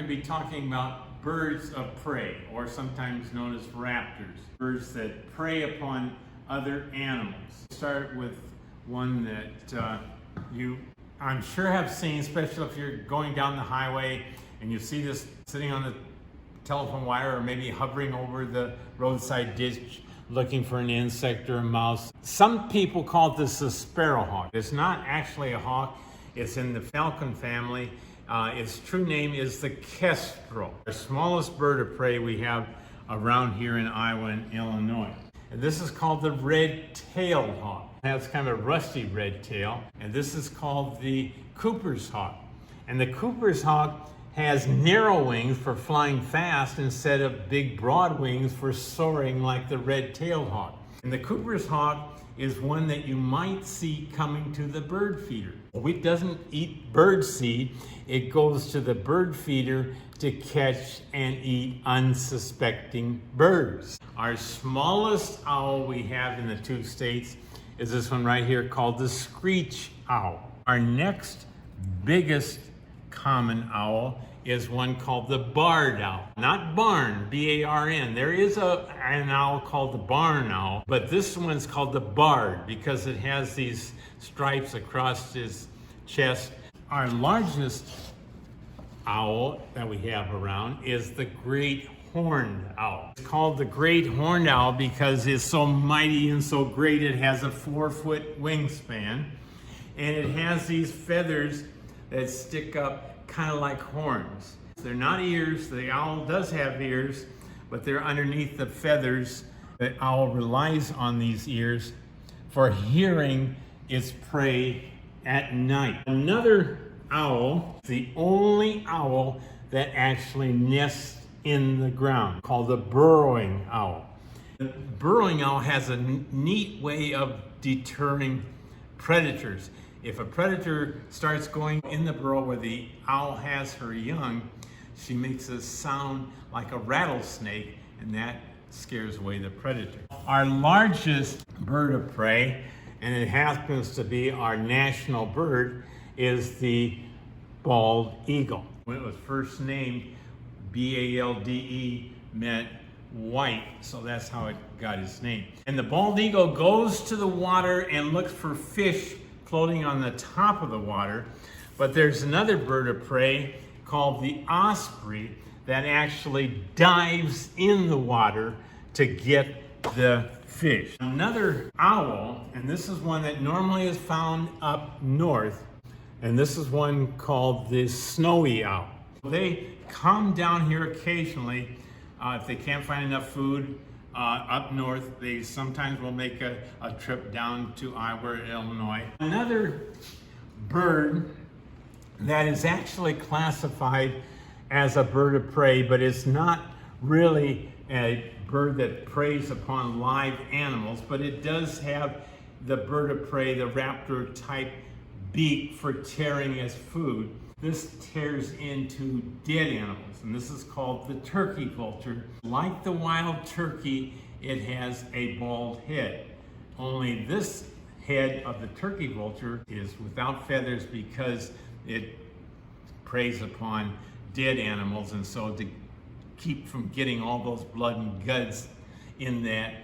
to be talking about birds of prey, or sometimes known as raptors. Birds that prey upon other animals. Start with one that I'm sure have seen, especially if you're going down the highway and you see this sitting on the telephone wire or maybe hovering over the roadside ditch looking for an insect or a mouse. Some people call this a sparrowhawk. It's not actually a hawk. It's in the falcon family. Its true name is the Kestrel, the smallest bird of prey we have around here in Iowa and Illinois. And this is called the red-tailed hawk. It has kind of a rusty red tail, and this is called the Cooper's hawk. And the Cooper's hawk has narrow wings for flying fast instead of big broad wings for soaring like the red-tailed hawk. And the Cooper's hawk is one that you might see coming to the bird feeder. It doesn't eat bird seed, it goes to the bird feeder to catch and eat unsuspecting birds. Our smallest owl we have in the 2 states is this one right here called the Screech owl. Our next biggest common owl is one called the barred owl. Not barn, B-A-R-N. There is an owl called the barn owl, but this one's called the barred because it has these stripes across his chest. Our largest owl that we have around is the great horned owl. It's called the great horned owl because it's so mighty and so great. It has a 4-foot wingspan, and it has these feathers that stick up kind of like horns. They're not ears. The owl does have ears, but they're underneath the feathers. The owl relies on these ears for hearing its prey at night. Another owl, the only owl that actually nests in the ground, called the burrowing owl. The burrowing owl has a neat way of deterring predators. If a predator starts going in the burrow where the owl has her young, she makes a sound like a rattlesnake, and that scares away the predator. Our largest bird of prey, and it happens to be our national bird, is the bald eagle. When it was first named, B-A-L-D-E meant white, so that's how it got its name. And the bald eagle goes to the water and looks for fish floating on the top of the water, but there's another bird of prey called the Osprey that actually dives in the water to get the fish. Another owl, and this is one that normally is found up north, and this is one called the snowy owl. They come down here occasionally if they can't find enough food. Up north, they sometimes will make a trip down to Iowa, Illinois. Another bird that is actually classified as a bird of prey, but it's not really a bird that preys upon live animals, but it does have the bird of prey, the raptor type beak for tearing as food. This tears into dead animals, and this is called the turkey vulture. Like the wild turkey, it has a bald head. Only this head of the turkey vulture is without feathers because it preys upon dead animals, and so to keep from getting all those blood and guts in that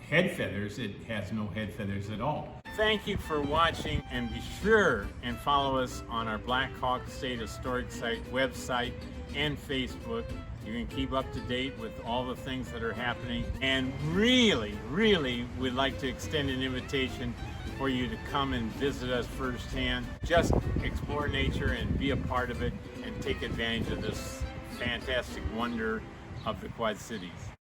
head feathers, it has no head feathers at all. Thank you for watching, and be sure and follow us on our Black Hawk State Historic Site website and Facebook. You can keep up to date with all the things that are happening, and really we'd like to extend an invitation for you to come and visit us firsthand. Just explore nature and be a part of it and take advantage of this fantastic wonder of the Quad Cities.